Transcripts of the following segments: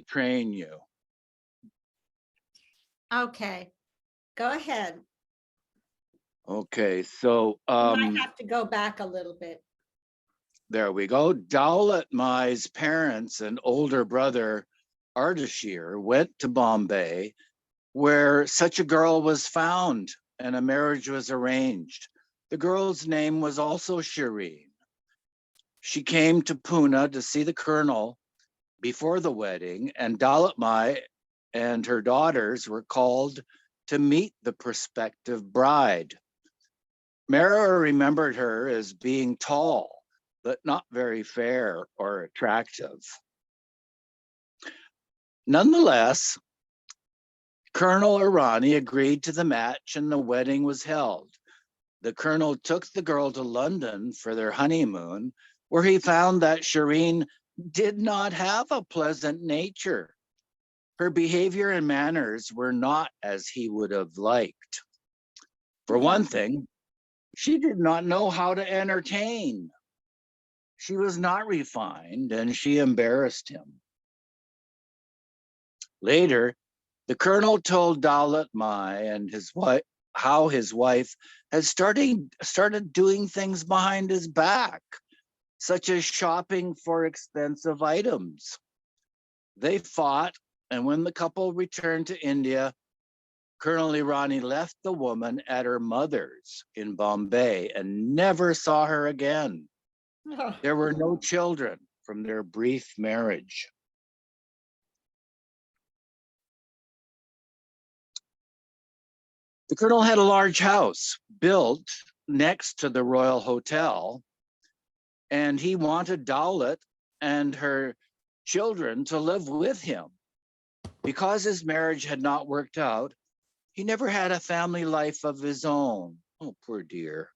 train you. Okay, go ahead. Okay, so You might have to go back a little bit. there we go. Dowlat Mai's parents and older brother Ardashir went to Bombay, where such a girl was found and a marriage was arranged. The girl's name was also Shireen. She came to Pune to see the colonel before the wedding, and Dowlat Mai and her daughters were called to meet the prospective bride. Mehera remembered her as being tall, but not very fair or attractive. Nonetheless, Colonel Irani agreed to the match and the wedding was held. The colonel took the girl to London for their honeymoon, where he found that Shireen did not have a pleasant nature. Her behavior and manners were not as he would have liked. For one thing, she did not know how to entertain. She was not refined and she embarrassed him. Later, the colonel told Dowlat Mai and his wife how his wife had started doing things behind his back, such as shopping for expensive items. They fought, and when the couple returned to India, Colonel Irani left the woman at her mother's in Bombay and never saw her again. There were no children from their brief marriage. The colonel had a large house built next to the Royal Hotel, and he wanted Dowlat and her children to live with him. Because his marriage had not worked out, he never had a family life of his own. Oh, poor dear.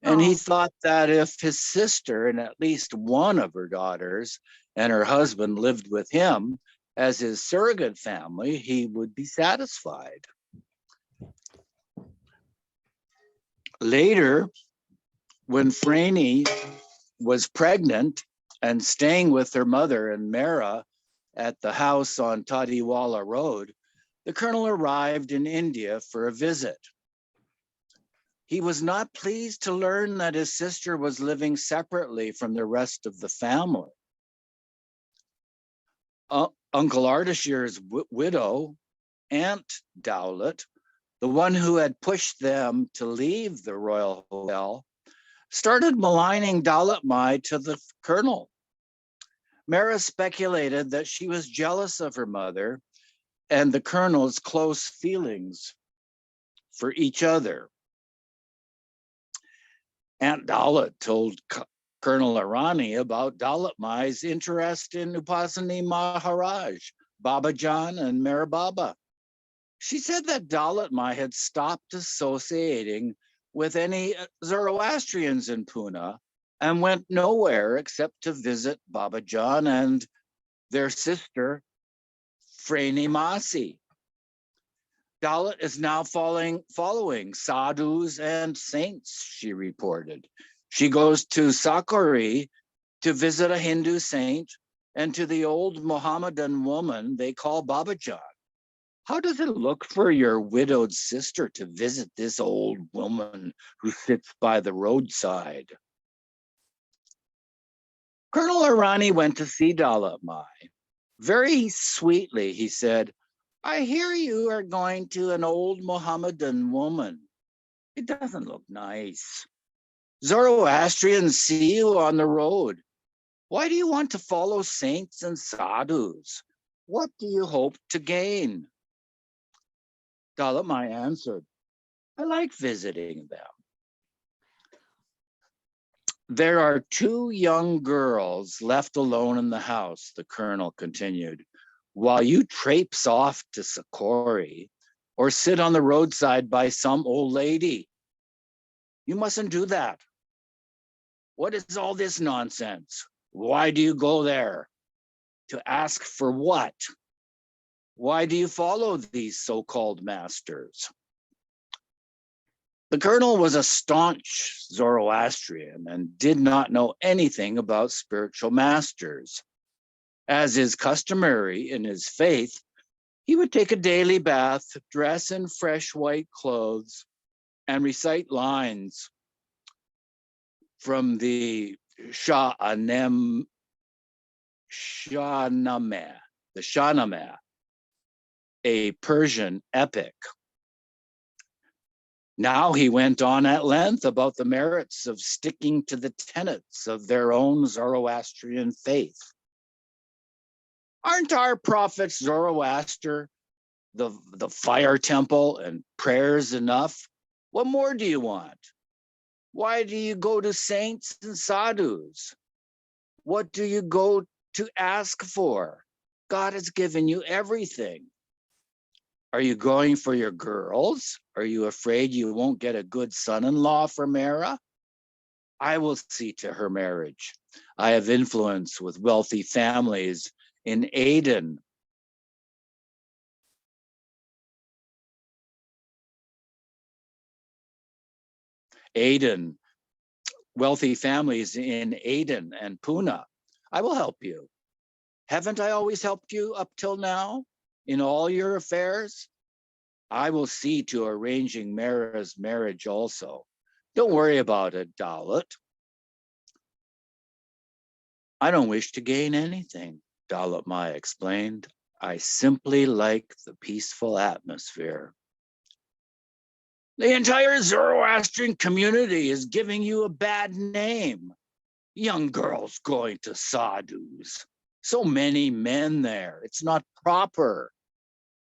And he thought that if his sister and at least one of her daughters and her husband lived with him as his surrogate family, he would be satisfied. Later, when Franny was pregnant and staying with her mother and Mehera at the house on Tadiwala Road, the colonel arrived in India for a visit. He was not pleased to learn that his sister was living separately from the rest of the family. Uncle Ardashir's widow, Aunt Dowlat, the one who had pushed them to leave the Royal Hotel, started maligning Dowlat Mai to the colonel. Mehera speculated that she was jealous of her mother and the colonel's close feelings for each other. Aunt Dowlat told Colonel Irani about Dowlat Mai's interest in Upasani Maharaj, Babajan, and Mehra Baba. She said that Dowlat Mai had stopped associating with any Zoroastrians in Pune and went nowhere except to visit Babajan and their sister, Franny Masi. Dowlat is now following sadhus and saints, she reported. She goes to Sakari to visit a Hindu saint and to the old Mohammedan woman they call Babajan. How does it look for your widowed sister to visit this old woman who sits by the roadside? Colonel Irani went to see Dowlat Mai. Very sweetly, he said, I hear you are going to an old Mohammedan woman. It doesn't look nice. Zoroastrians see you on the road. Why do you want to follow saints and sadhus? What do you hope to gain? Dowlat Mai answered, I like visiting them. There are two young girls left alone in the house, the colonel continued, while you traipse off to Sakori or sit on the roadside by some old lady. You mustn't do that. What is all this nonsense? Why do you go there? To ask for what? Why do you follow these so-called masters? The colonel was a staunch Zoroastrian and did not know anything about spiritual masters. As is customary in his faith, he would take a daily bath, dress in fresh white clothes, and recite lines from the Shahnameh, the Shahnameh, a Persian epic. Now he went on at length about the merits of sticking to the tenets of their own Zoroastrian faith. Aren't our prophets Zoroaster, the fire temple and prayers enough? What more do you want? Why do you go to saints and sadhus? What do you go to ask for? God has given you everything. Are you going for your girls? Are you afraid you won't get a good son-in-law for Mehera? I will see to her marriage. I have influence with wealthy families in Aden. Wealthy families in Aden and Pune. I will help you. Haven't I always helped you up till now in all your affairs? I will see to arranging Mehera's marriage also. Don't worry about it, Dalit. I don't wish to gain anything, Dalit Mai explained. I simply like the peaceful atmosphere. The entire Zoroastrian community is giving you a bad name. Young girls going to sadhus. So many men there. It's not proper.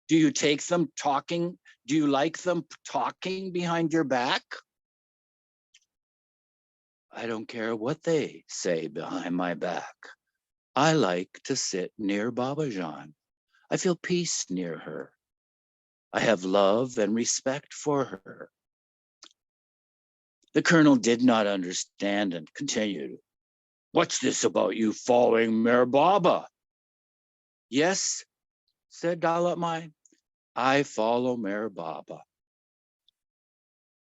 Do you take them talking? Do you like them talking behind your back? I don't care what they say behind my back. I like to sit near Babajan. I feel peace near her. I have love and respect for her. The colonel did not understand and continued. What's this about you following Meher Baba? Yes, said Dalit Mai. I follow Meher Baba.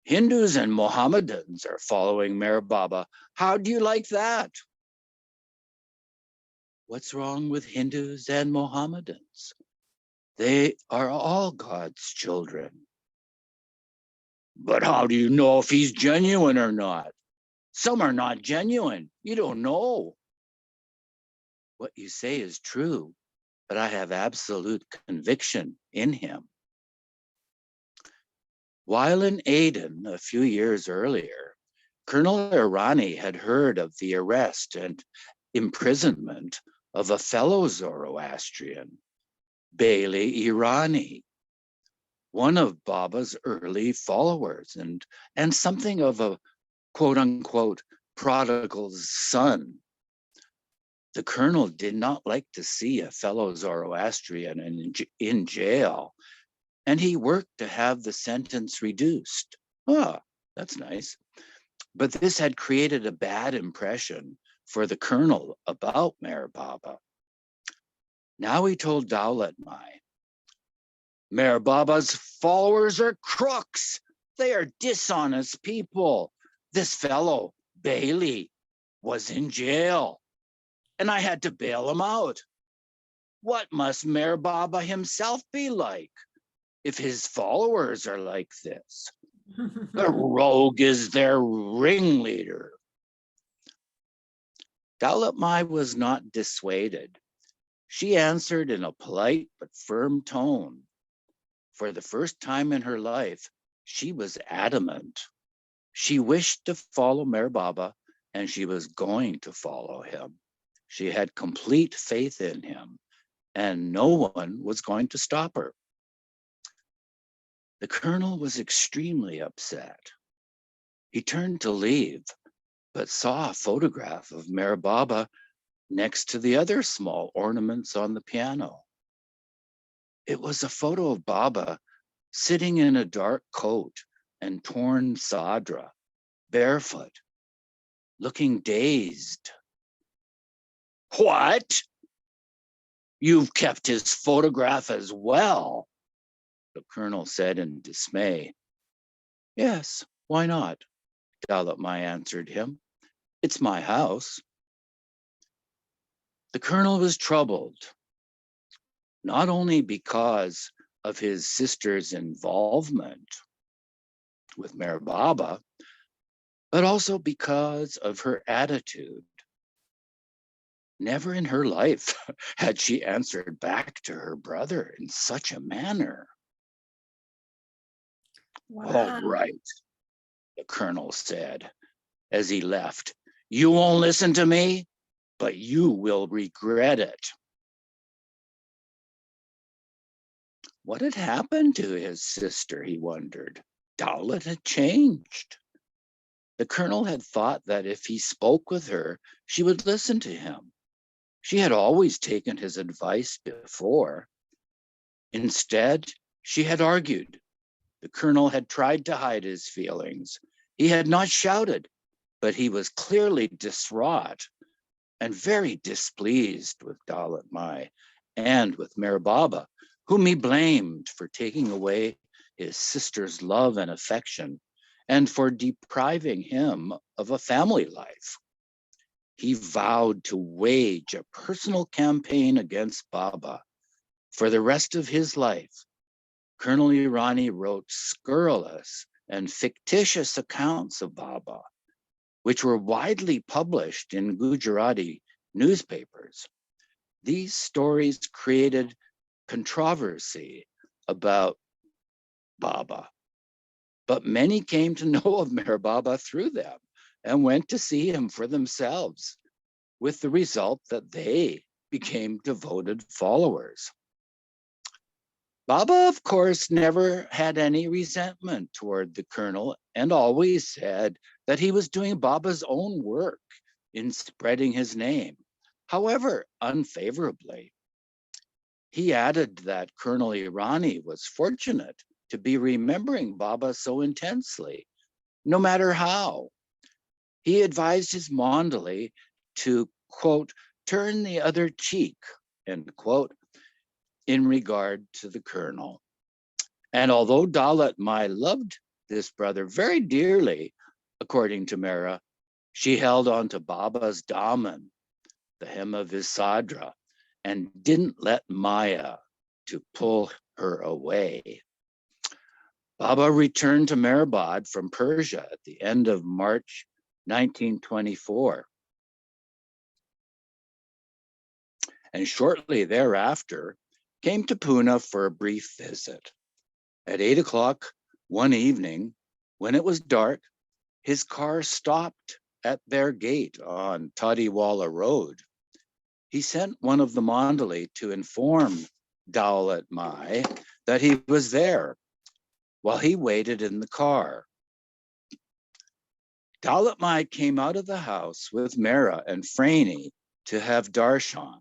Hindus and Mohammedans are following Meher Baba. How do you like that? What's wrong with Hindus and Mohammedans? They are all God's children. But how do you know if he's genuine or not? Some are not genuine. You don't know. What you say is true, but I have absolute conviction in him. While in Aden a few years earlier, Colonel Irani had heard of the arrest and imprisonment of a fellow Zoroastrian, Bailey Irani, one of Baba's early followers and something of a quote unquote prodigal's son. The colonel did not like to see a fellow Zoroastrian in jail, and he worked to have the sentence reduced. Ah, that's nice. But this had created a bad impression for the colonel about Meher Baba. Now he told Dalit Mai, Meher Baba's followers are crooks. They are dishonest people. This fellow, Bailey, was in jail, and I had to bail him out. What must Meher Baba himself be like if his followers are like this? The rogue is their ringleader. Dalit Mai was not dissuaded. She answered in a polite but firm tone. For the first time in her life, she was adamant. She wished to follow Meher Baba, and she was going to follow him. She had complete faith in him, and no one was going to stop her. The colonel was extremely upset. He turned to leave, but saw a photograph of Meher Baba next to the other small ornaments on the piano. It was a photo of Baba sitting in a dark coat and torn sadra, barefoot, looking dazed. What? You've kept his photograph as well, the colonel said in dismay. Yes, why not? Dalit Mai answered him. It's my house. The colonel was troubled, not only because of his sister's involvement with Meher Baba, but also because of her attitude. Never in her life had she answered back to her brother in such a manner. All Wow. right, the colonel said as he left. You won't listen to me, but you will regret it. What had happened to his sister, he wondered. Dowlett had changed. The colonel had thought that if he spoke with her, she would listen to him. She had always taken his advice before. Instead, she had argued. The colonel had tried to hide his feelings. He had not shouted, but he was clearly distraught and very displeased with Dowlett Mai and with Meher Baba, whom he blamed for taking away his sister's love and affection and for depriving him of a family life. He vowed to wage a personal campaign against Baba. For the rest of his life, Colonel Irani wrote scurrilous and fictitious accounts of Baba, which were widely published in Gujarati newspapers. These stories created controversy about Baba, but many came to know of Meher Baba through them and went to see him for themselves, with the result that they became devoted followers. Baba, of course, never had any resentment toward the colonel and always said that he was doing Baba's own work in spreading his name, however unfavorably. He added that Colonel Irani was fortunate to be remembering Baba so intensely, no matter how. He advised his Mandali to, quote, turn the other cheek, end quote, in regard to the colonel. And although Dowlett Mai loved this brother very dearly, according to Mehera, she held on to Baba's daman, the hem of his sadra, and didn't let Maya to pull her away. Baba returned to Mehrabad from Persia at the end of March 1924. And shortly thereafter came to Pune for a brief visit. At 8 o'clock one evening, when it was dark, his car stopped at their gate on Tadiwala Road. He sent one of the Mandali to inform Dowlett Mai that he was there while he waited in the car. Dowlett Mai came out of the house with Mehera and Franey to have darshan.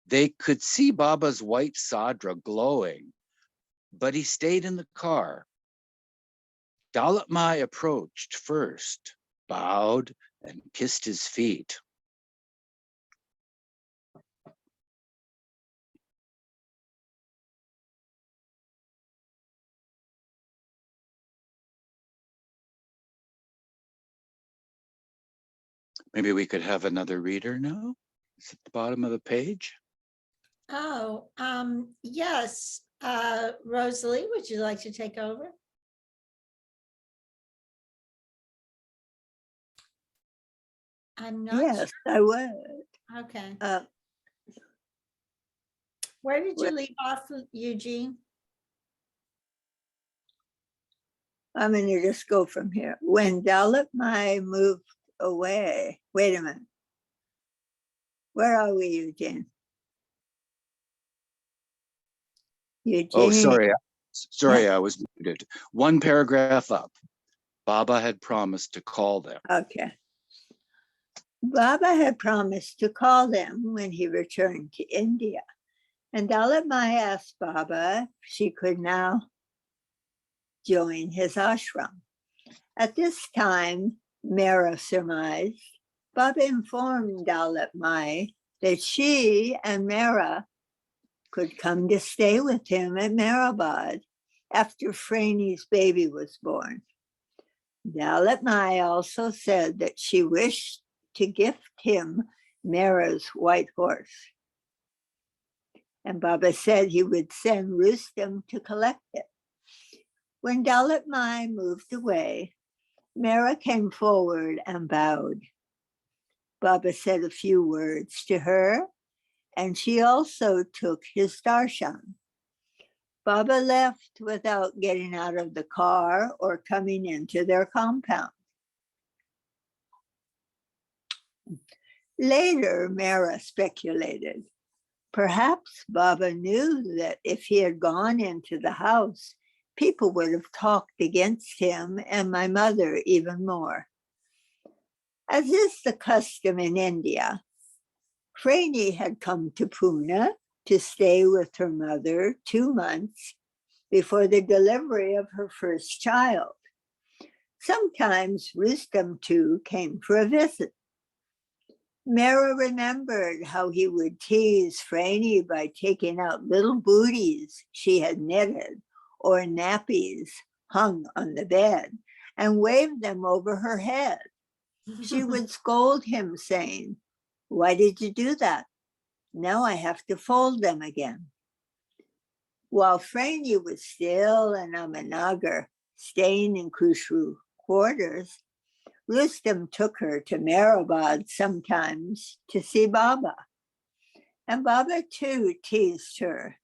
They could see Baba's white sadra glowing, but he stayed in the car. Dowlett Mai approached first, bowed, and kissed his feet. Maybe we could have another reader now. It's at the bottom of the page. Oh, yes. Rosalie, would you like to take over? I'm not Yes, I would. sure. Okay. Uh, Where did you where- leave off, Eugene? I'm going to just go from here. When Dowlett Mai moved away, wait a minute. Where are we, Eugene? Eugene. Oh, sorry, I was muted. One paragraph up. Baba had promised to call them. Okay. Baba had promised to call them when he returned to India. And Dowlett Mai asked Baba if she could now join his ashram. At this time, Mehera surmised, Baba informed Dowlett Mai that she and Mehera could come to stay with him at Mehrabad after Franey's baby was born. Dowlett Mai also said that she wished to gift him Mehera's white horse. And Baba said he would send Rustam to collect it. When Dalit Mai moved away, Mehera came forward and bowed. Baba said a few words to her, and she also took his darshan. Baba left without getting out of the car or coming into their compound. Later, Mehera speculated. Perhaps Baba knew that if he had gone into the house, people would have talked against him and my mother even more. As is the custom in India, Franny had come to Pune to stay with her mother 2 months before the delivery of her first child. Sometimes Rustam too came for a visit. Mehera remembered how he would tease Franny by taking out little booties she had knitted or nappies hung on the bed and wave them over her head. She would scold him, saying, "Why did you do that? Now I have to fold them again." While Franny was still in Ahmednagar, staying in Khushru quarters, Rustam took her to Meherabad sometimes to see Baba. And Baba too teased her.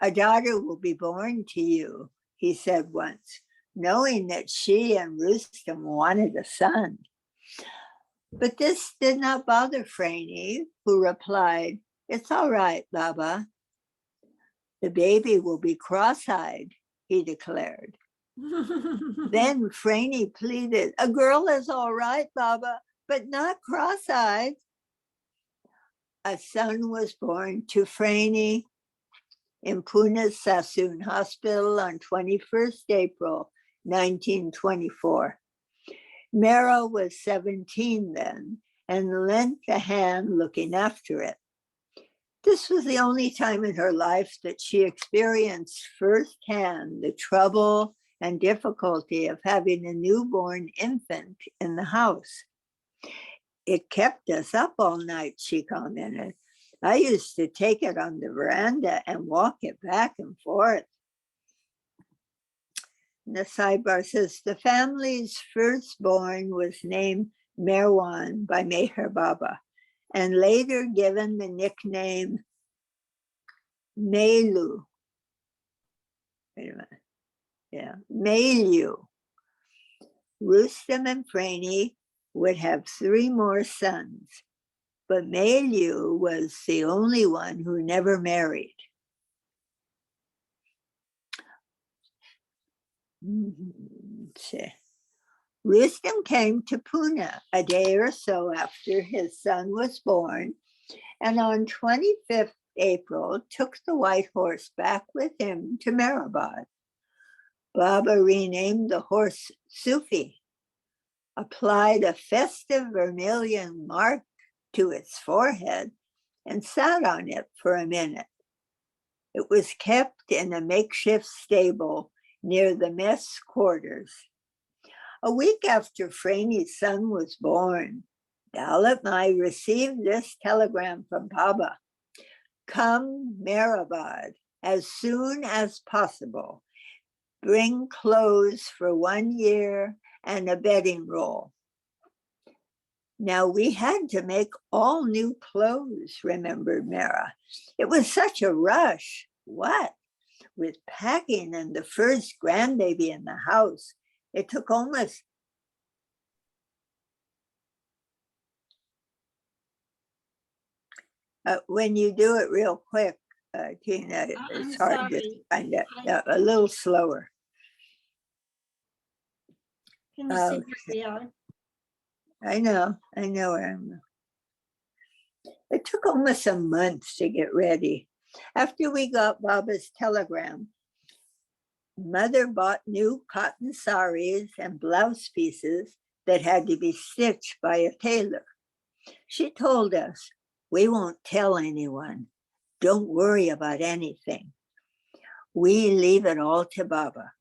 "A daughter will be born to you," he said once, knowing that she and Rustam wanted a son. But this did not bother Franny, who replied, "It's all right, Baba. The baby will be cross-eyed," he declared. Then Franny pleaded, "A girl is all right, Baba, but not cross-eyed." A son was born to Franny in Pune's Sassoon Hospital on 21st April, 1924. Mehera was 17 then and lent a hand looking after it. This was the only time in her life that she experienced firsthand the trouble and difficulty of having a newborn infant in the house. "It kept us up all night," she commented. "I used to take it on the veranda and walk it back and forth." The sidebar says the family's firstborn was named Merwan by Meher Baba and later given the nickname Melu. Wait a minute. Yeah, Melu. Rustam and Franny would have 3 more sons, but Melu was the only one who never married. Rustam came to Pune a day or so after his son was born, and on 25th April took the white horse back with him to Meherabad. Baba renamed the horse Sufi, applied a festive vermilion mark to its forehead, and sat on it for a minute. It was kept in a makeshift stable near the mess quarters. A week after Franny's son was born, Dalit Mai received this telegram from Baba: "Come Meherabad as soon as possible. Bring clothes for 1 year and a bedding roll." Now we had to make all new clothes, remembered Mehera. It was such a rush. What? With packing and the first grandbaby in the house, it took almost when you do it real quick, Tina, I'm it's hard to sorry. find it. A little slower. Can you see where we are? I know where I'm. It took almost a month to get ready. After we got Baba's telegram, Mother bought new cotton saris and blouse pieces that had to be stitched by a tailor. She told us, "We won't tell anyone. Don't worry about anything. We leave it all to Baba.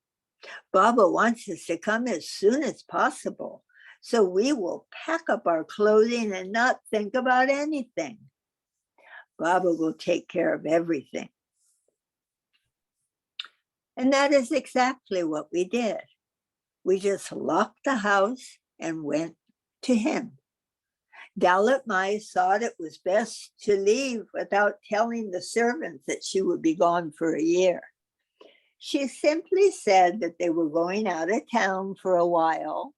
Baba wants us to come as soon as possible so we will pack up our clothing and not think about anything. Baba will take care of everything. And that is exactly what we did. We just locked the house and went to him. Dalit Mai thought it was best to leave without telling the servants that she would be gone for a year. She simply said that they were going out of town for a while,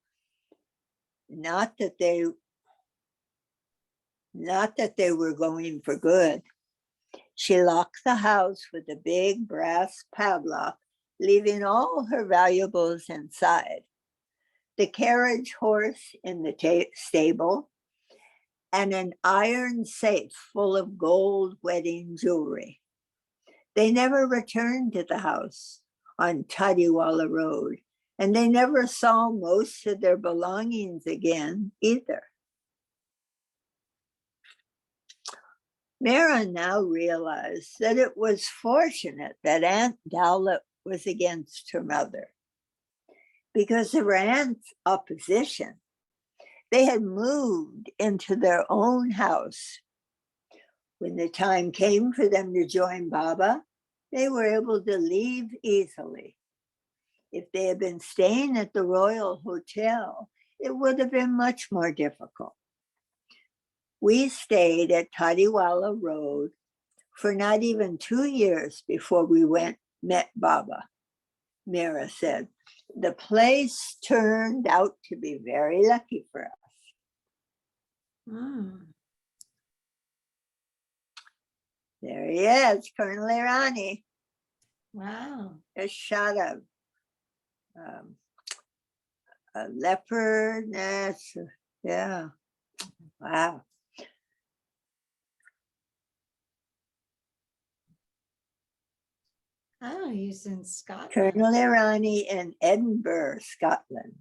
not that they were going for good. She locked the house with a big brass padlock, leaving all her valuables inside. The carriage horse in the stable, and an iron safe full of gold wedding jewelry. They never returned to the house on Tadiwala Road, and they never saw most of their belongings again either. Mehera now realized that it was fortunate that Aunt Dalit was against her mother. Because of her aunt's opposition, they had moved into their own house. When the time came for them to join Baba, they were able to leave easily. If they had been staying at the Royal Hotel, it would have been much more difficult. We stayed at Tadiwala Road for not even 2 years before we met Baba. Mehera said, the place turned out to be very lucky for us. There he is, Colonel Irani. Wow. A shot of a leopard. Yeah. Wow. Oh, he's in Scotland. Colonel Irani in Edinburgh, Scotland,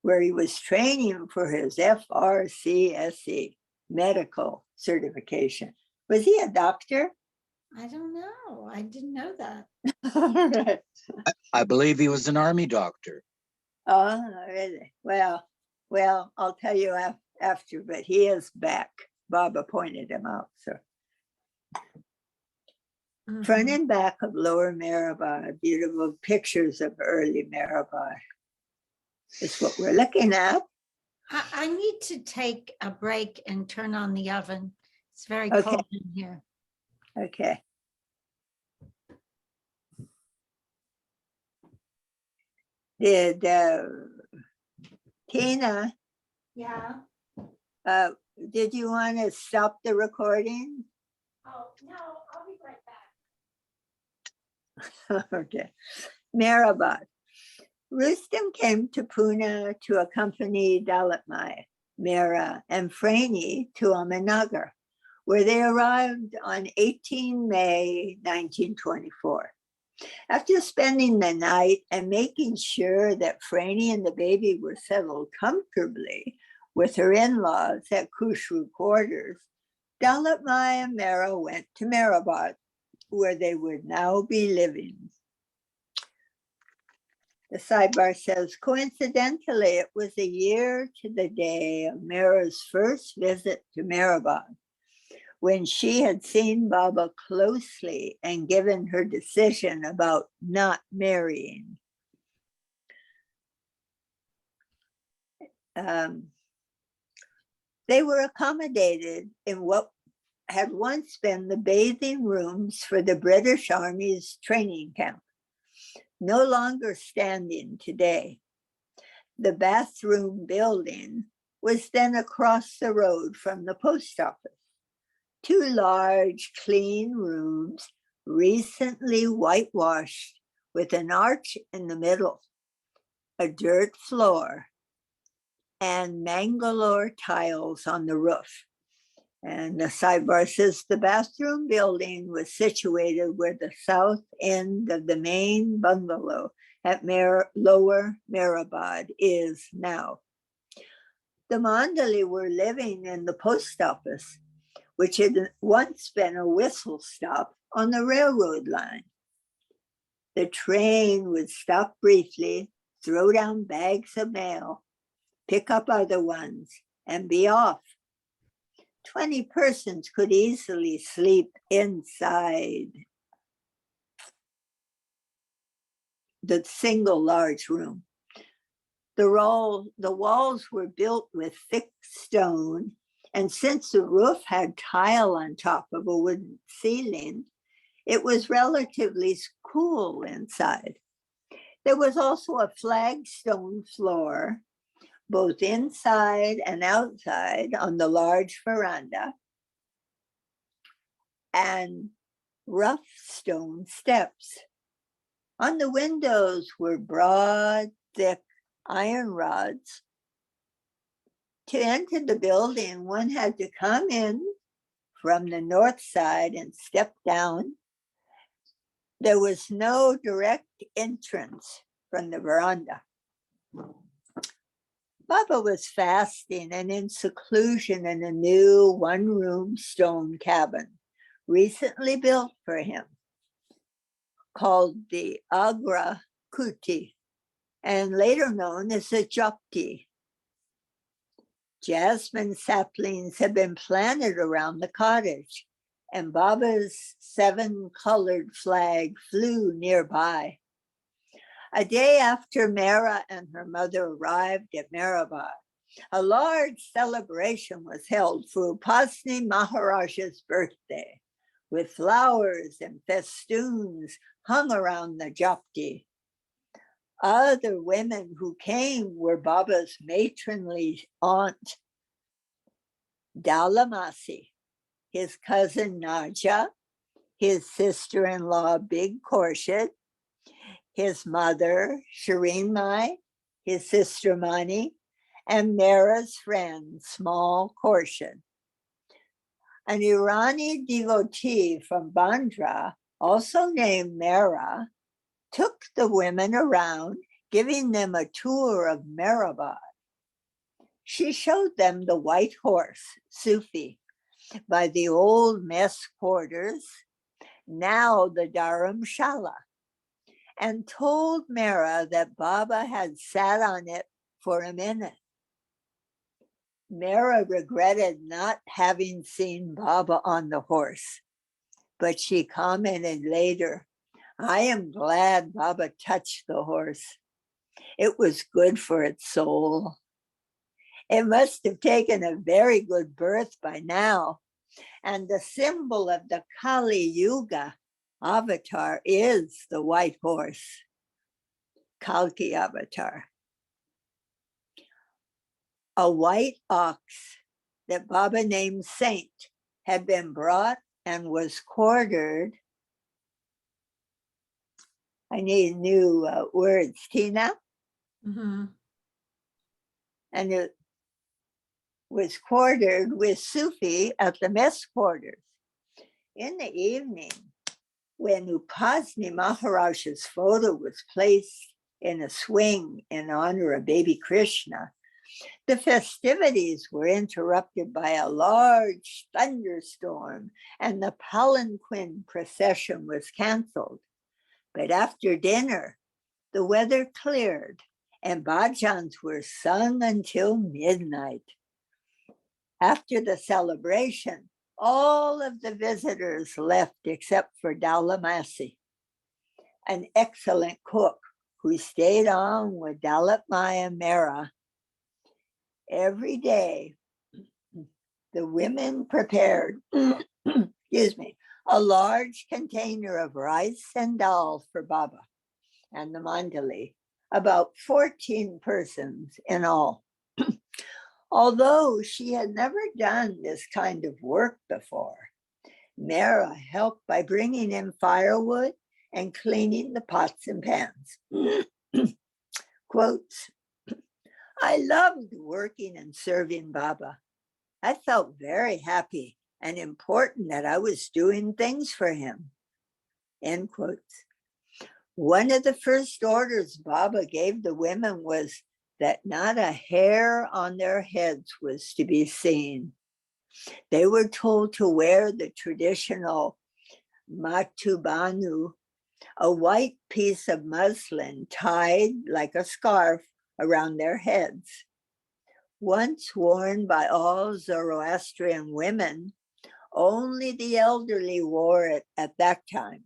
where he was training for his FRCSE medical certification. Was he a doctor? I don't know. I didn't know that. All right. I believe he was an army doctor. Oh, really? Well, I'll tell you after, but he is back. Baba pointed him out. So, front and back of Lower Meherabad, beautiful pictures of early Meherabad is what we're looking at. I need to take a break and turn on the oven. It's very Okay. cold in here. Okay. Did Tina, Yeah. did you want to stop the recording? Oh, no, I'll be right back. Okay. Meherabad. Rustam came to Pune to accompany Dalit Mai, Mehera, and Frani to Ahmednagar, where they arrived on 18 May 1924. After spending the night and making sure that Frani and the baby were settled comfortably with her in-laws at Khushru quarters, Dalit Mai and Mehera went to Meherabad, where they would now be living. The sidebar says, coincidentally, it was a year to the day of Mehera's first visit to Meherabad, when she had seen Baba closely and given her decision about not marrying. They were accommodated in what had once been the bathing rooms for the British Army's training camp, no longer standing today. The bathroom building was then across the road from the post office. 2 large, clean rooms, recently whitewashed with an arch in the middle, a dirt floor, and Mangalore tiles on the roof. And the sidebar says the bathroom building was situated where the south end of the main bungalow at Lower Meherabad is now. The Mandali were living in the post office, which had once been a whistle stop on the railroad line. The train would stop briefly, throw down bags of mail, pick up other ones, and be off. 20 persons could easily sleep inside the single large room. The walls were built with thick stone, and since the roof had tile on top of a wooden ceiling, it was relatively cool inside. There was also a flagstone floor, both inside and outside on the large veranda, and rough stone steps. On the windows were broad, thick iron rods. To enter the building, one had to come in from the north side and step down. There was no direct entrance from the veranda. Baba was fasting and in seclusion in a new one-room stone cabin recently built for him, called the Agra Kuti, and later known as the Japti. Jasmine saplings had been planted around the cottage, and Baba's 7-colored flag flew nearby. A day after Mehera and her mother arrived at Meherabad, a large celebration was held for Upasani Maharaj's birthday, with flowers and festoons hung around the Japti. Other women who came were Baba's matronly aunt, Dalamasi, his cousin Naja, his sister-in-law Big Khorshid, his mother Shireen Mai, his sister Mani, and Mehera's friend Small Khorshid. An Irani devotee from Bandra, also named Mehera, took the women around, giving them a tour of Meherabad. She showed them the white horse, Sufi, by the old mess quarters, now the Dharamshala, and told Mehera that Baba had sat on it for a minute. Mehera regretted not having seen Baba on the horse, but she commented later, "I am glad Baba touched the horse. It was good for its soul. It must have taken a very good birth by now, and the symbol of the Kali Yuga avatar is the white horse, Kalki avatar." A white ox that Baba named Saint had been brought and was quartered. I need new words, Tina. Mhm. And it was quartered with Sufi at the mess quarters. In the evening, when Upasani Maharaj's photo was placed in a swing in honor of baby Krishna, the festivities were interrupted by a large thunderstorm, and the palanquin procession was canceled. But after dinner, the weather cleared and bhajans were sung until midnight. After the celebration, all of the visitors left except for Dalamasi, an excellent cook who stayed on with Dalit Maya Mehera. Every day, the women prepared, excuse me, a large container of rice and dal for Baba and the mandali, about 14 persons in all. Although she had never done this kind of work before, Mehera helped by bringing in firewood and cleaning the pots and pans. Quotes, "I loved working and serving Baba. I felt very happy and important that I was doing things for him." End quotes. One of the first orders Baba gave the women was that not a hair on their heads was to be seen. They were told to wear the traditional matubanu, a white piece of muslin tied like a scarf around their heads. once worn by all Zoroastrian women. Only the elderly wore it at that time.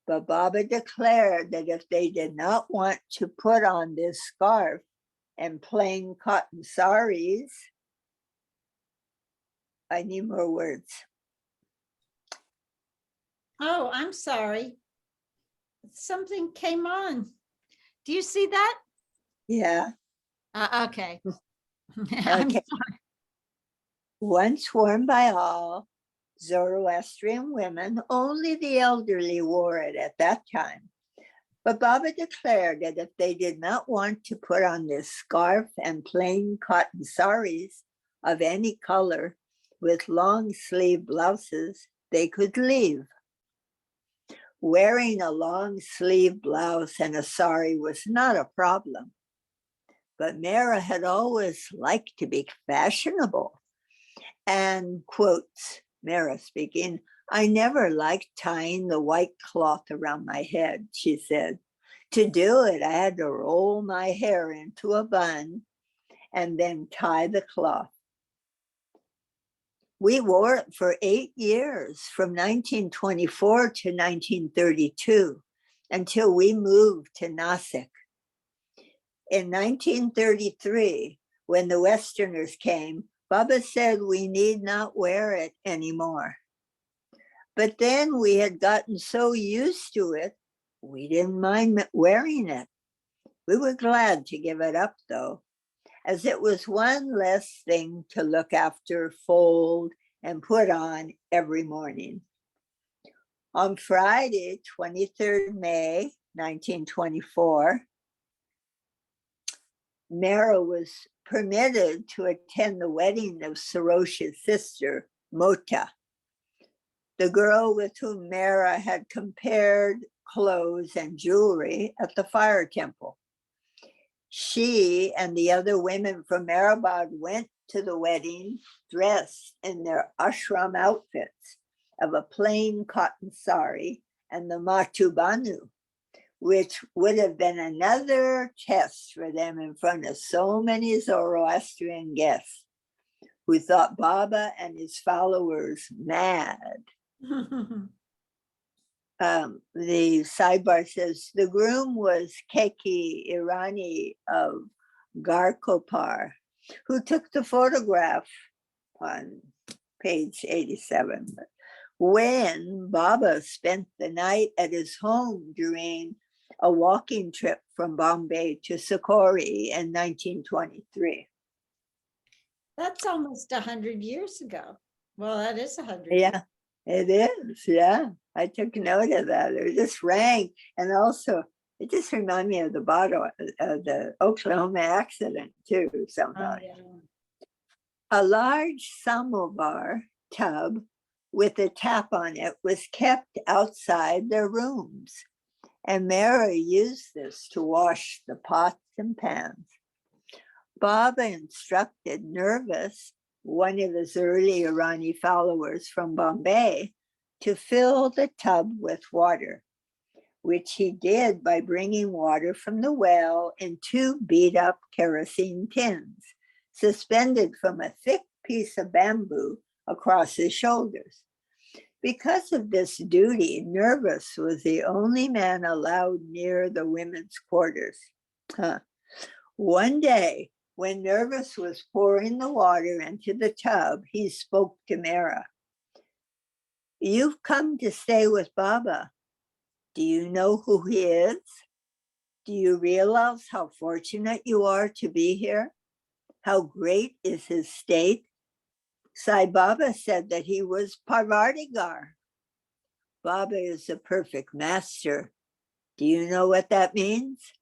But Baba declared that if they did not want to put on this scarf and plain cotton saris, I need more words. Oh, I'm sorry. Something came on. Do you see that? Yeah. Okay. I'm Okay. Once worn by all Zoroastrian women, only the elderly wore it at that time. But Baba declared that if they did not want to put on this scarf and plain cotton saris of any color with long sleeve blouses, they could leave. Wearing a long sleeve blouse and a sari was not a problem. But Mehera had always liked to be fashionable. And quotes, Mehera speaking, "I never liked tying the white cloth around my head," she said. To do it, I had to roll my hair into a bun and then tie the cloth. We wore it for 8 years, from 1924 to 1932, until we moved to Nasik. In 1933, when the Westerners came, Baba said we need not wear it anymore. But then we had gotten so used to it, we didn't mind wearing it. We were glad to give it up, though, as it was one less thing to look after, fold, and put on every morning. On Friday, 23rd May, 1924, Mehera was permitted to attend the wedding of Sarosha's sister, Mota, the girl with whom Mehera had compared clothes and jewelry at the fire temple. She and the other women from Meherabad went to the wedding dressed in their ashram outfits of a plain cotton sari and the matubanu, which would have been another test for them in front of so many Zoroastrian guests who thought Baba and his followers mad. The sidebar says the groom was Keki Irani of Garkopar, who took the photograph on page 87. When Baba spent the night at his home during a walking trip from Bombay to Sakori in 1923. That's almost 100 years ago. Well, that is 100. Yeah, it is. Yeah, I took note of that. It just rang. And also, it just reminded me of the Oklahoma accident, too, somehow. Oh, yeah. A large samovar tub with a tap on it was kept outside their rooms. And Mehera used this to wash the pots and pans. Baba instructed Nervous, one of his early Irani followers from Bombay, to fill the tub with water, which he did by bringing water from the well in 2 beat-up kerosene tins, suspended from a thick piece of bamboo across his shoulders. Because of this duty, Nervous was the only man allowed near the women's quarters. One day, when Nervous was pouring the water into the tub, he spoke to Mehera. "You've come to stay with Baba. Do you know who he is? Do you realize how fortunate you are to be here? How great is his state? Sai Baba said that he was Parvardigar. Baba is a perfect master. Do you know what that means?"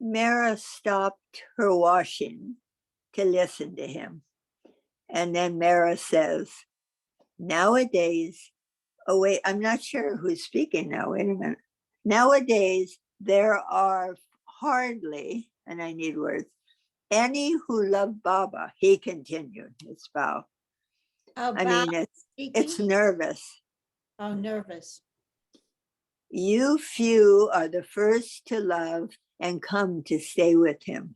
Mehera stopped her washing to listen to him. And then Mehera says, "Nowadays," oh wait, I'm not sure who's speaking now, wait a minute. "Nowadays, there are hardly," and I need words, "any who love Baba," he continued his bow. Oh, I mean, it's speaking? Nervous. Oh, Nervous. "You few are the first to love and come to stay with him.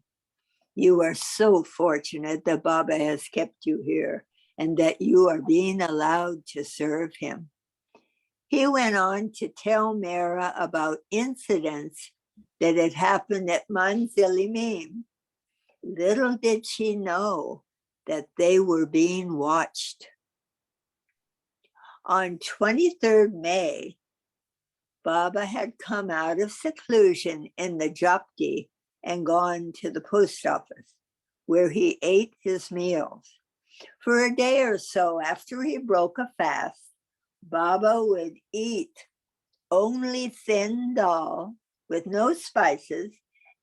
You are so fortunate that Baba has kept you here and that you are being allowed to serve him. He went on to tell Mehera about incidents that had happened at Manzilimim. Little did she know that they were being watched. On 23rd May, Baba had come out of seclusion in the Japti and gone to the post office, where he ate his meals. For a day or so after he broke a fast, Baba would eat only thin dal with no spices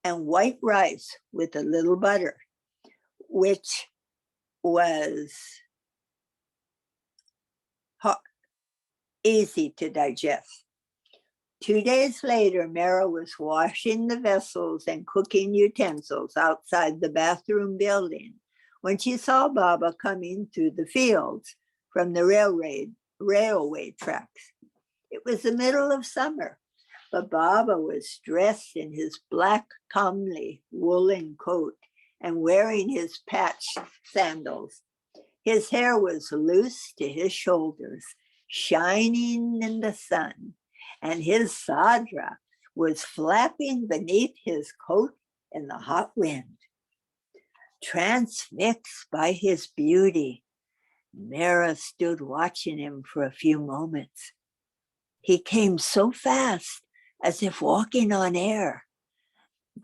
and white rice with a little butter, which was easy to digest. 2 days later, Mehera was washing the vessels and cooking utensils outside the bathroom building when she saw Baba coming through the fields from the railway tracks. It was the middle of summer, but Baba was dressed in his black comely woolen coat and wearing his patched sandals. His hair was loose to his shoulders, shining in the sun, and his sadra was flapping beneath his coat in the hot wind. Transfixed by his beauty, Mehera stood watching him for a few moments. He came so fast, as if walking on air.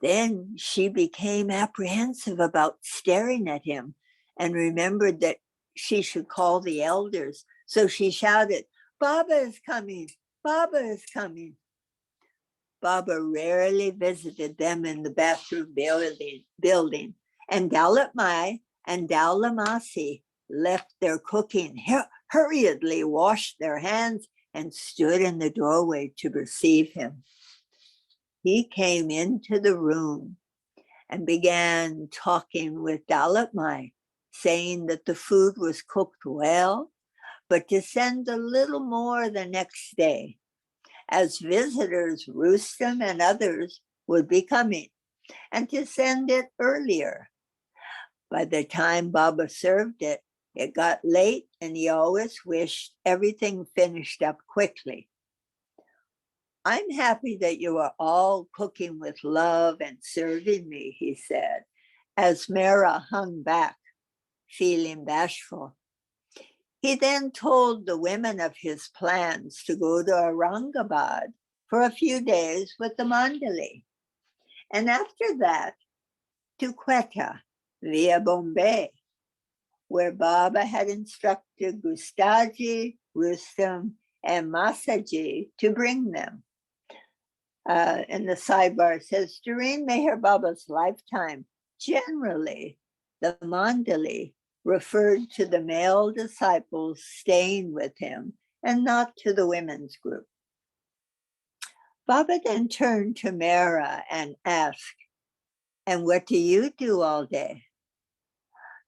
Then she became apprehensive about staring at him and remembered that she should call the elders. So she shouted, "Baba is coming, Baba is coming." Baba rarely visited them in the bathroom building, and Dalit Mai and Daulamasi left their cooking, hurriedly washed their hands, and stood in the doorway to receive him. He came into the room and began talking with Dalit Mai, saying that the food was cooked well, but to send a little more the next day, as visitors, Rustam and others, would be coming, and to send it earlier. By the time Baba served it, it got late, and he always wished everything finished up quickly. "I'm happy that you are all cooking with love and serving me," he said, as Mehera hung back, feeling bashful. He then told the women of his plans to go to Aurangabad for a few days with the Mandali, and after that to Quetta via Bombay, where Baba had instructed Gustaji, Rustam, and Masaji to bring them. And the sidebar says, during Meher Baba's lifetime, generally, the Mandali referred to the male disciples staying with him and not to the women's group. Baba then turned to Mehera and asked, "And what do you do all day?"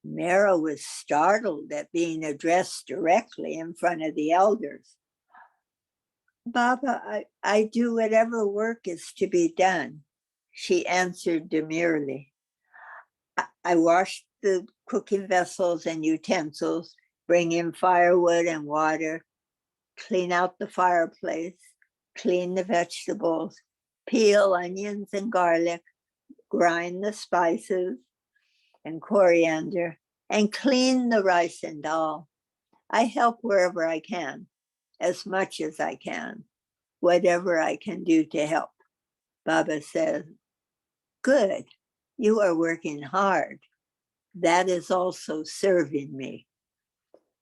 Mehera was startled at being addressed directly in front of the elders. "Baba, I do whatever work is to be done," she answered demurely. I wash the cooking vessels and utensils, bring in firewood and water, clean out the fireplace, clean the vegetables, peel onions and garlic, grind the spices and coriander, and clean the rice and dal. I help wherever I can, as much as I can, whatever I can do to help. Baba says, "Good, you are working hard. That is also serving me.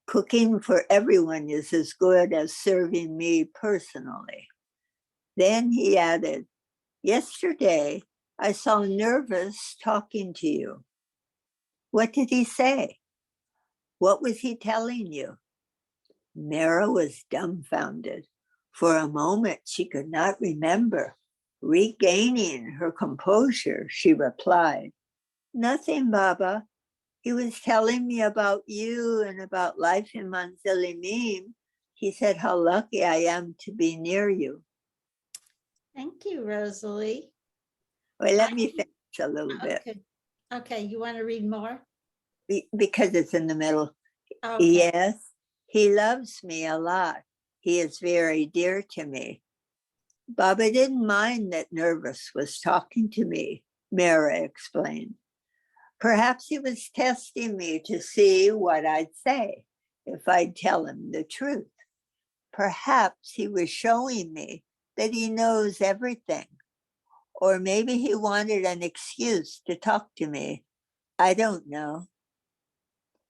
Cooking for everyone is as good as serving me personally." Then he added, "Yesterday, I saw Nervous talking to you. What did he say? What was he telling you?" Mehera was dumbfounded. For a moment, she could not remember. Regaining her composure, she replied, "Nothing, Baba. He was telling me about you and about life in Manzilimim. He said how lucky I am to be near you." Thank you, Rosalie. Well, let me finish a little bit. Okay. Okay, you want to read more? Because it's in the middle. Okay. Yes, he loves me a lot. He is very dear to me. Baba didn't mind that Nervous was talking to me, Mehera explained. Perhaps he was testing me to see what I'd say if I'd tell him the truth. Perhaps he was showing me that he knows everything. Or maybe he wanted an excuse to talk to me. I don't know.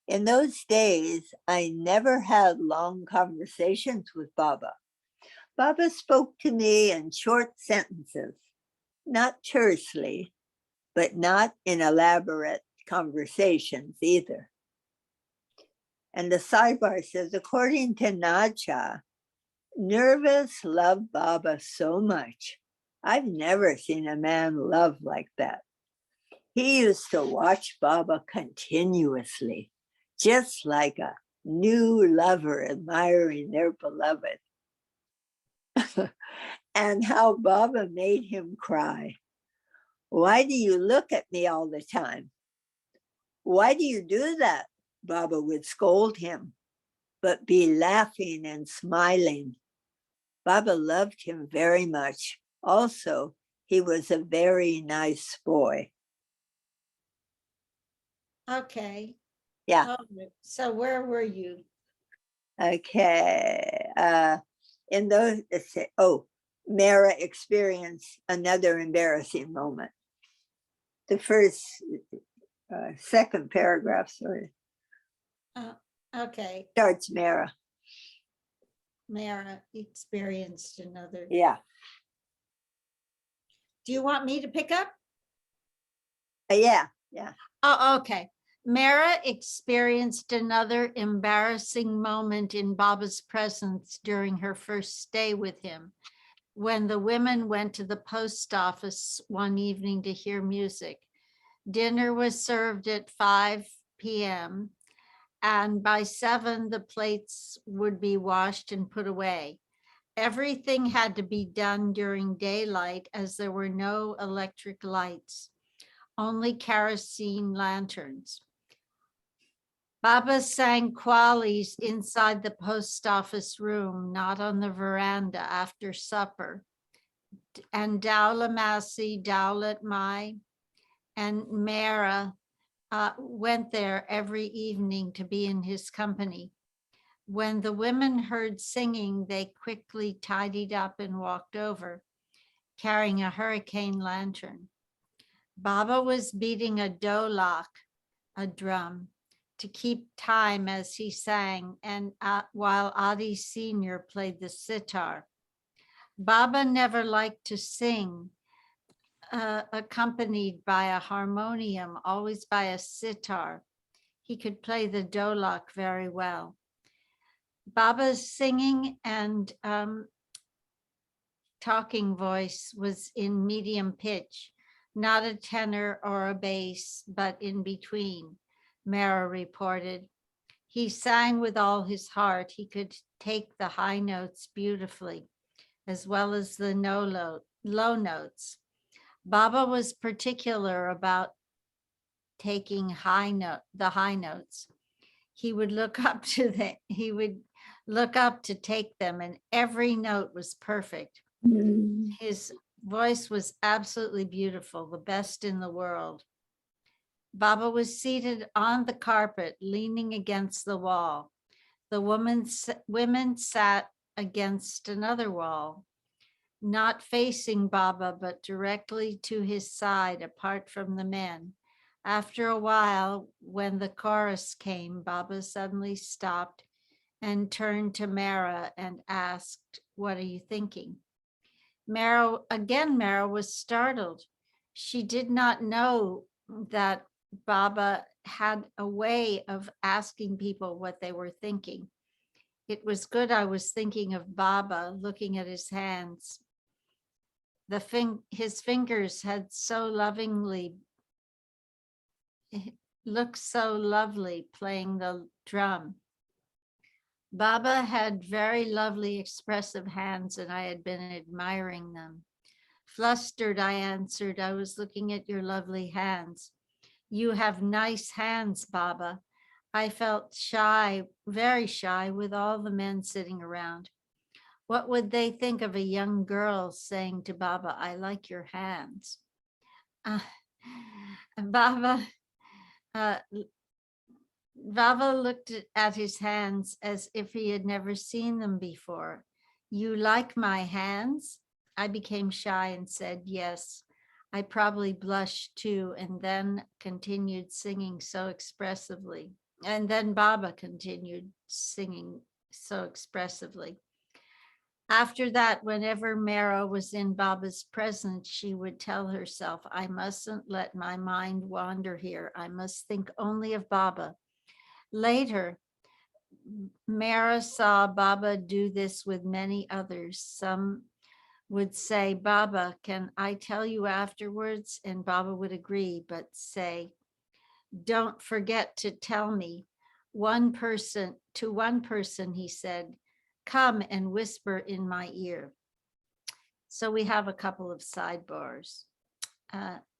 In those days, I never had long conversations with Baba. Baba spoke to me in short sentences, not tersely, but not in elaborate conversations either. And the sidebar says, according to Nacha, Nervous loved Baba so much. I've never seen a man love like that. He used to watch Baba continuously, just like a new lover admiring their beloved. And how Baba made him cry. Why do you look at me all the time? Why do you do that? Baba would scold him, but be laughing and smiling. Baba loved him very much. Also, he was a very nice boy. Okay. Yeah. So where were you? Okay. In those, Mehera experienced another embarrassing moment. The first, second paragraph sort of Okay. starts Mehera. Mehera experienced another. Yeah. Do you want me to pick up? Yeah. Oh, okay. Mehera experienced another embarrassing moment in Baba's presence during her first stay with him, when the women went to the post office one evening to hear music. Dinner was served at 5 p.m. and by 7, the plates would be washed and put away. Everything had to be done during daylight as there were no electric lights, only kerosene lanterns. Baba sang qawwlis inside the post office room, not on the veranda after supper. And Dawla Masi, Dawlat Mai, and Mehera went there every evening to be in his company. When the women heard singing, they quickly tidied up and walked over, carrying a hurricane lantern. Baba was beating a dholak, a drum, to keep time as he sang, and while Adi Sr. played the sitar. Baba never liked to sing accompanied by a harmonium, always by a sitar. He could play the dholak very well. Baba's singing and talking voice was in medium pitch, not a tenor or a bass, but in between, Mehera reported. He sang with all his heart. He could take the high notes beautifully, as well as the low notes. Baba was particular about taking the high notes. He would look up to take them, and every note was perfect. His voice was absolutely beautiful, the best in the world. Baba was seated on the carpet, leaning against the wall. The women sat against another wall, not facing Baba, but directly to his side, apart from the men. After a while, when the chorus came, Baba suddenly stopped and turned to Mehera and asked, "What are you thinking?" Mehera was startled. She did not know that Baba had a way of asking people what they were thinking. It was good I was thinking of Baba, looking at his hands. His fingers had looked so lovely playing the drum. Baba had very lovely, expressive hands, and I had been admiring them. Flustered, I answered, "I was looking at your lovely hands." You have nice hands, Baba. I felt shy, very shy, with all the men sitting around. What would they think of a young girl saying to Baba, I like your hands? Uh, Baba, uh, Baba looked at his hands as if he had never seen them before. You like my hands? I became shy and said, yes. I probably blushed too, and then continued singing so expressively. And then Baba continued singing so expressively. After that, whenever Mara was in Baba's presence, she would tell herself, I mustn't let my mind wander here. I must think only of Baba. Later, Mara saw Baba do this with many others. Some would say, Baba, can I tell you afterwards? And Baba would agree, but say, don't forget to tell me. One person, he said, come and whisper in my ear. So we have a couple of sidebars.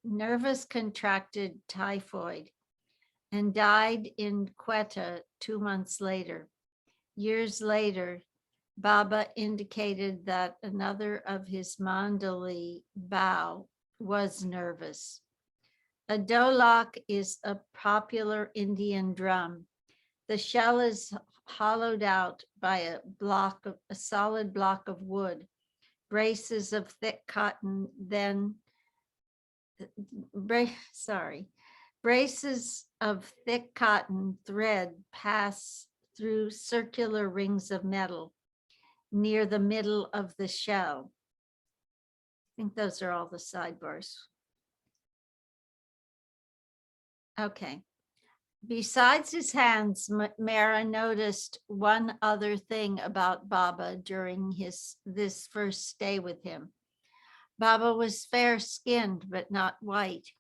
Nervous contracted typhoid and died in Quetta 2 months later. Years later, Baba indicated that another of his mandali bow was nervous. A dolak is a popular Indian drum. The shell is hollowed out by a solid block of wood. Braces of thick cotton, braces of thick cotton thread pass through circular rings of metal near the middle of the shell. I think those are all the sidebars. Okay. Besides his hands, Mara noticed one other thing about Baba during this first stay with him. Baba was fair-skinned, but not white.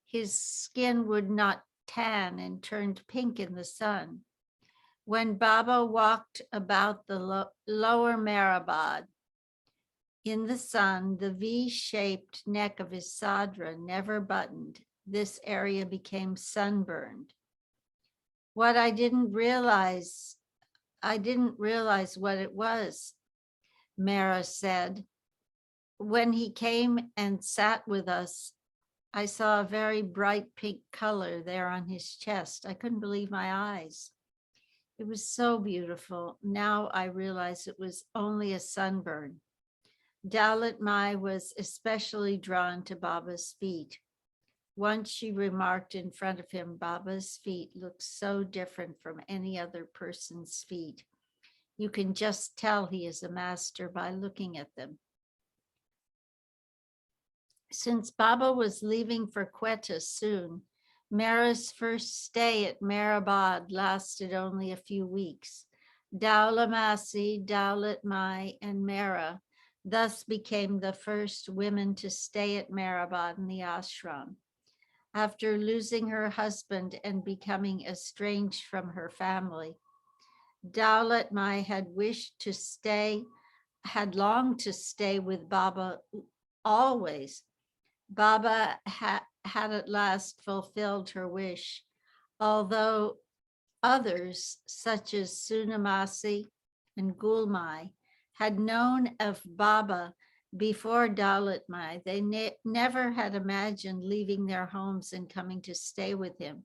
His skin would not tan and turned pink in the sun. When Baba walked about the lower Meherabad in the sun, the V-shaped neck of his sadra never buttoned. This area became sunburned. What I didn't realize what it was, Mara said. When he came and sat with us, I saw a very bright pink color there on his chest. I couldn't believe my eyes. It was so beautiful. Now I realize it was only a sunburn. Dalit Mai was especially drawn to Baba's feet. Once she remarked in front of him, Baba's feet look so different from any other person's feet. You can just tell he is a master by looking at them. Since Baba was leaving for Quetta soon, Mara's first stay at Meherabad lasted only a few weeks. Daula Masi, Daulat Mai, and Mara thus became the first women to stay at Meherabad in the ashram. After losing her husband and becoming estranged from her family, Daulat Mai had longed to stay with Baba always. Baba had at last fulfilled her wish, although others, such as Sunamasi and Gulmai, had known of Baba before Daulat Mai. They never had imagined leaving their homes and coming to stay with him.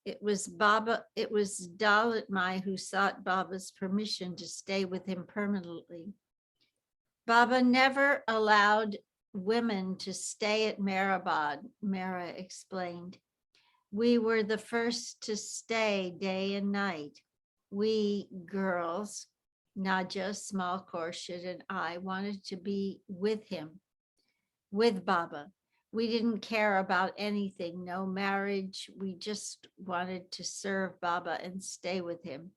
It was Daulat Mai who sought Baba's permission to stay with him permanently. Baba never allowed women to stay at Meherabad, Mara explained. We were the first to stay day and night. We girls, Naja, Small Khorshid, and I wanted to be with him, with Baba. We didn't care about anything, no marriage. We just wanted to serve Baba and stay with him.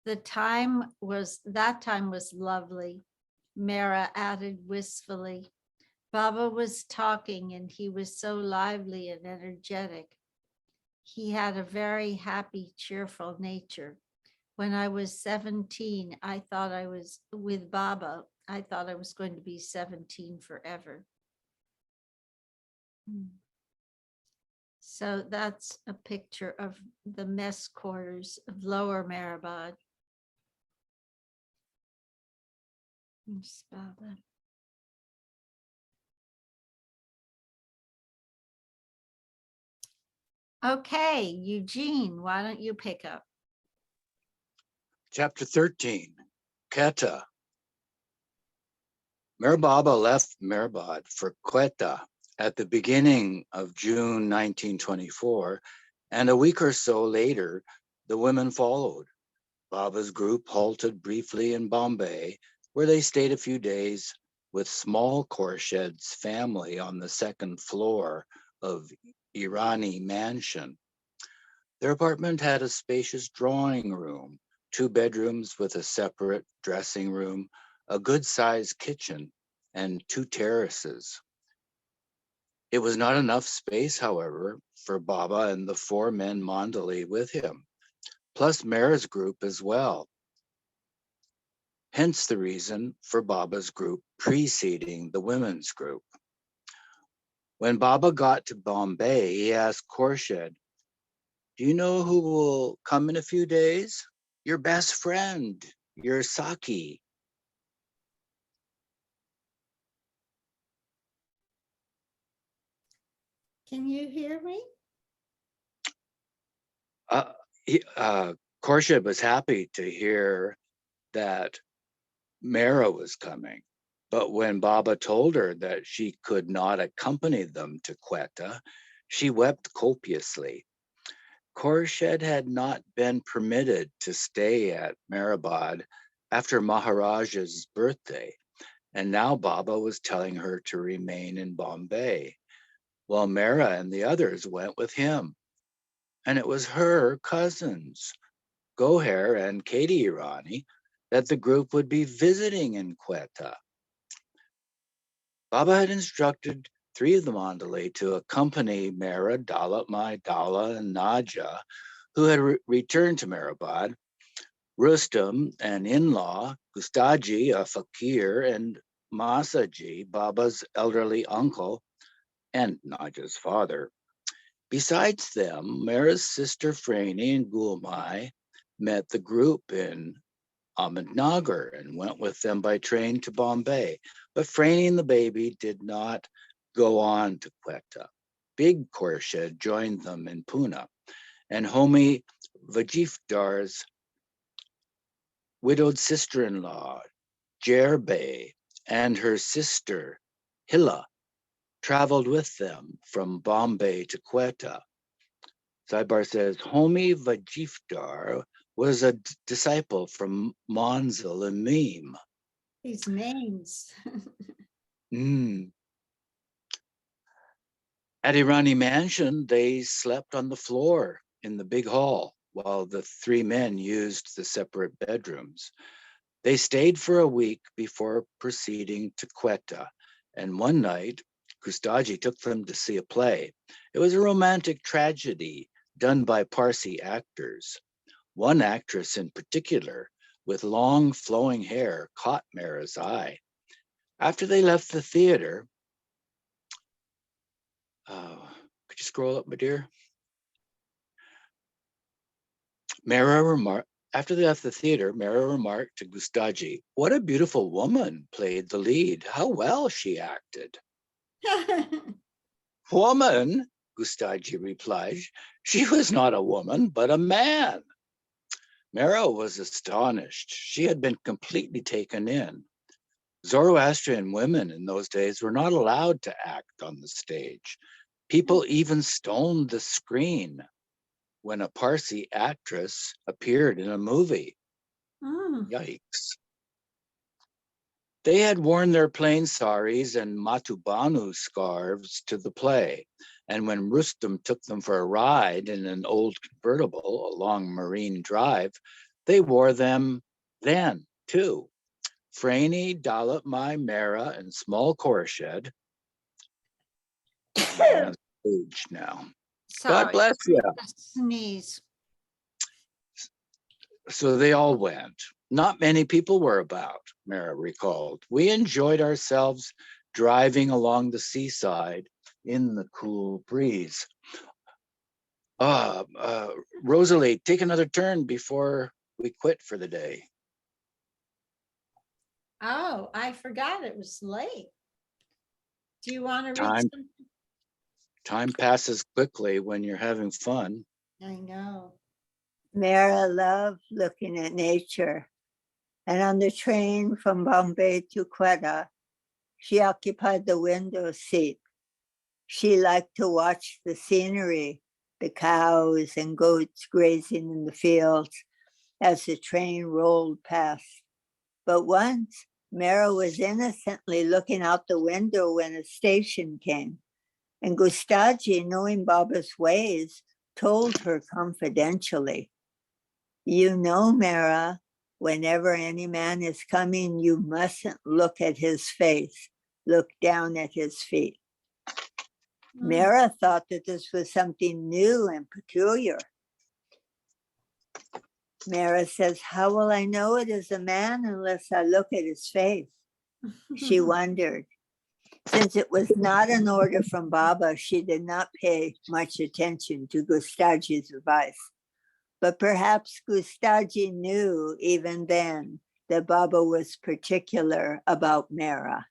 That time was lovely, Mara added wistfully. Baba was talking and he was so lively and energetic. He had a very happy, cheerful nature. When I was 17, I thought I was with Baba. I thought I was going to be 17 forever. So that's a picture of the mess quarters of Lower Meherabad. Spell that. Okay, Eugene, why don't you pick up? Chapter 13, Quetta. Meher Baba left Meherabad for Quetta at the beginning of June 1924, and a week or so later, the women followed. Baba's group halted briefly in Bombay, where they stayed a few days with small Khorshed's family on the second floor of Irani mansion. Their apartment had a spacious drawing room, 2 bedrooms with a separate dressing room, a good-sized kitchen, and 2 terraces. It was not enough space, however, for Baba and the 4 men Mandali with him, plus Mehra's group as well. Hence the reason for Baba's group preceding the women's group. When Baba got to Bombay, he asked Khorshed, "Do you know who will come in a few days? Your best friend, your Saki." Can you hear me? Uh, Khorshed was happy to hear that Mehra was coming. But when Baba told her that she could not accompany them to Quetta, she wept copiously. Khorshid had not been permitted to stay at Meherabad after Maharaja's birthday, and now Baba was telling her to remain in Bombay, while Mehra and the others went with him. And it was her cousins, Goher and Katie Irani, that the group would be visiting in Quetta. Baba had instructed 3 of the Mandalay to accompany Mehra, Dalat Mai, Dala, and Naja, who had returned to Meherabad, Rustam, an in-law, Gustaji, a fakir, and Masaji, Baba's elderly uncle, and Naja's father. Besides them, Mehra's sister Frani and Gulmai met the group in Ahmednagar and went with them by train to Bombay. But Frani and the baby did not go on to Quetta. Big Khorshid joined them in Pune, and Homi Vajifdar's widowed sister-in-law, Jerbe, and her sister, Hilla, traveled with them from Bombay to Quetta. Saibar says, Homi Vajifdar was a disciple from Manzil and Meme. These names. At Irani Mansion, they slept on the floor in the big hall while the 3 men used the separate bedrooms. They stayed for a week before proceeding to Quetta, and one night, Gustaji took them to see a play. It was a romantic tragedy done by Parsi actors. One actress in particular, with long flowing hair, caught Mehra's eye. After they left the theater, could you scroll up, my dear? After they left the theater, Mehra remarked to Gustaji, "What a beautiful woman played the lead. How well she acted." "Woman?" Gustaji replied. "She was not a woman, but a man." Mehra was astonished. She had been completely taken in. Zoroastrian women in those days were not allowed to act on the stage. People even stoned the screen when a Parsi actress appeared in a movie. Yikes. They had worn their plain saris and matubanu scarves to the play, and when Rustam took them for a ride in an old convertible along Marine Drive, they wore them then too. Frani, Dalat Mai, Mehra, and small Khorshid. Now. Sorry, God bless you. Sneeze. So they all went. Not many people were about, Mehra recalled. We enjoyed ourselves driving along the seaside in the cool breeze. Rosalie, take another turn before we quit for the day. Oh, I forgot it was late. Do you want to read Time something? time passes quickly when you're having fun. I know. Mehera loved looking at nature, and on the train from Bombay to Quetta, she occupied the window seat. She liked to watch the scenery, the cows and goats grazing in the fields as the train rolled past. But once, Mehera was innocently looking out the window when a station came, and Gustaji, knowing Baba's ways, told her confidentially, "You know, Mehera, whenever any man is coming, you mustn't look at his face. Look down at his feet." Mehera thought that this was something new and peculiar. Mehera says, "How will I know it is a man unless I look at his face?" She wondered. Since it was not an order from Baba, she did not pay much attention to Gustaji's advice. But perhaps Gustaji knew even then that Baba was particular about Mehera.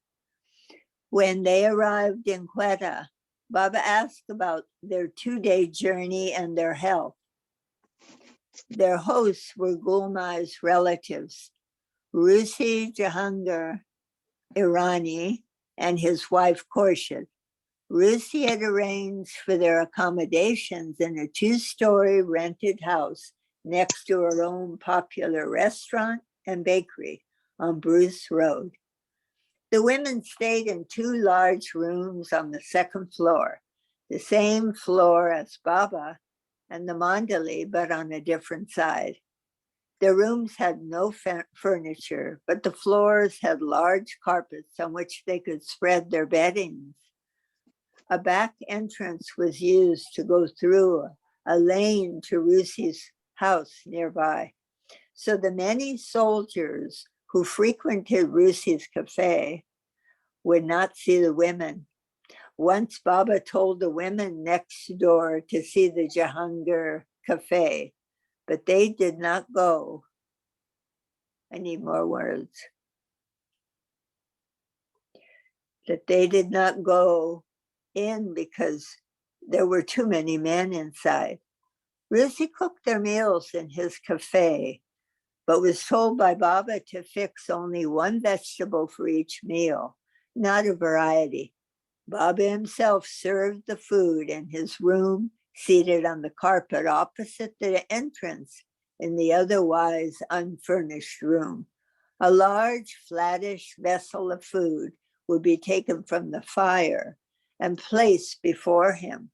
When they arrived in Quetta, Baba asked about their 2-day journey and their health. Their hosts were Gulmai's relatives, Rusi Jahangir Irani and his wife Khorshid. Rusi had arranged for their accommodations in a 2-story rented house next to her own popular restaurant and bakery on Bruce Road. The women stayed in 2 large rooms on the 2nd floor, the same floor as Baba and the mandali, but on a different side. The rooms had no furniture, but the floors had large carpets on which they could spread their beddings. A back entrance was used to go through a lane to Rusi's house nearby. So the many soldiers who frequented Rusi's cafe would not see the women. Once Baba told the women next door to see the Jahangir cafe, but they did not go. I need more words. That they did not go in because there were too many men inside. Rusi cooked their meals in his cafe, but was told by Baba to fix only 1 vegetable for each meal, not a variety. Baba himself served the food in his room, seated on the carpet opposite the entrance in the otherwise unfurnished room. A large, flattish vessel of food would be taken from the fire and placed before him.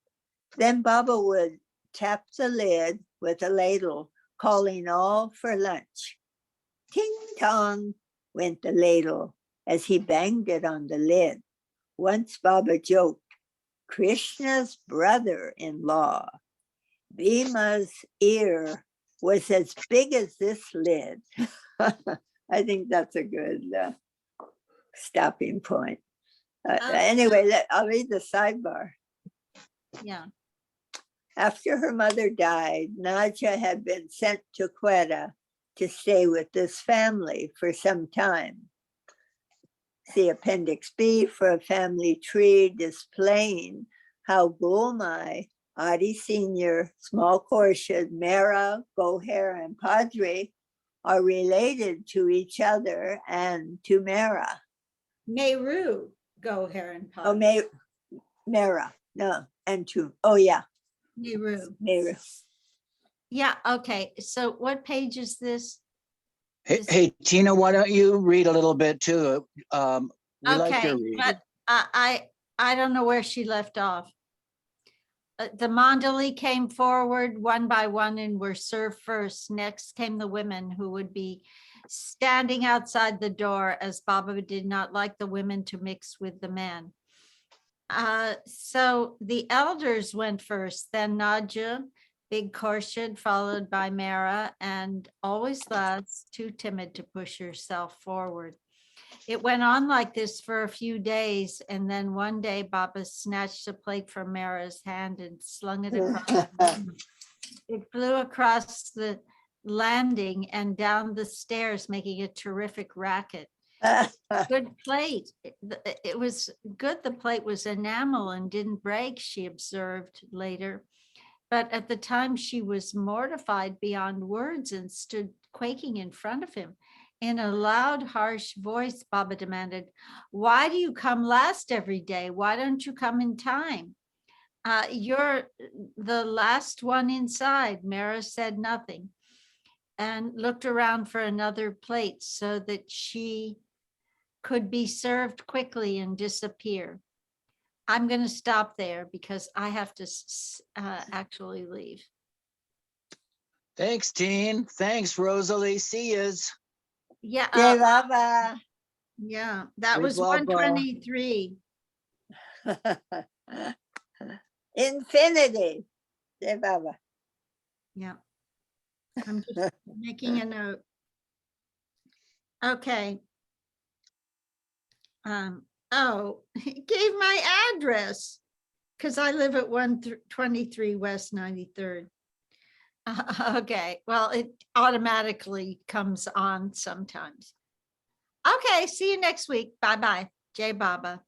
Then Baba would tap the lid with a ladle, calling all for lunch. Ting tong went the ladle as he banged it on the lid. Once Baba joked, Krishna's brother-in-law, Bhima's ear was as big as this lid. I think that's a good stopping point. Anyway, I'll read the sidebar. Yeah. After her mother died, Naja had been sent to Quetta to stay with this family for some time. See Appendix B for a family tree displaying how Gulmai, Adi Sr., Small Khorshid, Mehera, Goher, and Padri are related to each other and to Mehera. Mehru, Goher and Oh, Padri. Mehera, no, and to, oh yeah, Mehru. Mehera. Yeah, okay. So what page is this? Hey, Tina, why don't you read a little bit too? We like Okay, your reading. but I don't know where she left off. The mandali came forward one by one and were served first. Next came the women, who would be standing outside the door, as Baba did not like the women to mix with the men. So the elders went first, then Nadja, Big Khorshid, followed by Mehera, and always last, too timid to push herself forward. It went on like this for a few days, and then one day Baba snatched a plate from Mara's hand and slung it across the room. It flew across the landing and down the stairs, making a terrific racket. Good plate. It was good. The plate was enamel and didn't break, she observed later. But at the time, she was mortified beyond words and stood quaking in front of him. In a loud, harsh voice, Baba demanded, "Why do you come last every day? Why don't you come in time? You're the last one inside." Mara said nothing and looked around for another plate so that she could be served quickly and disappear. I'm going to stop there because I have to actually leave. Thanks, Teen. Thanks, Rosalie. See yous. Yeah. Jai Baba. Yeah, that Jai was Baba. 123. Infinity. Jai Baba. Yeah. I'm just making a note. Okay. Oh, it gave my address because I live at 123 West 93rd. Okay, well, it automatically comes on sometimes. Okay, see you next week. Bye-bye. Jai Baba.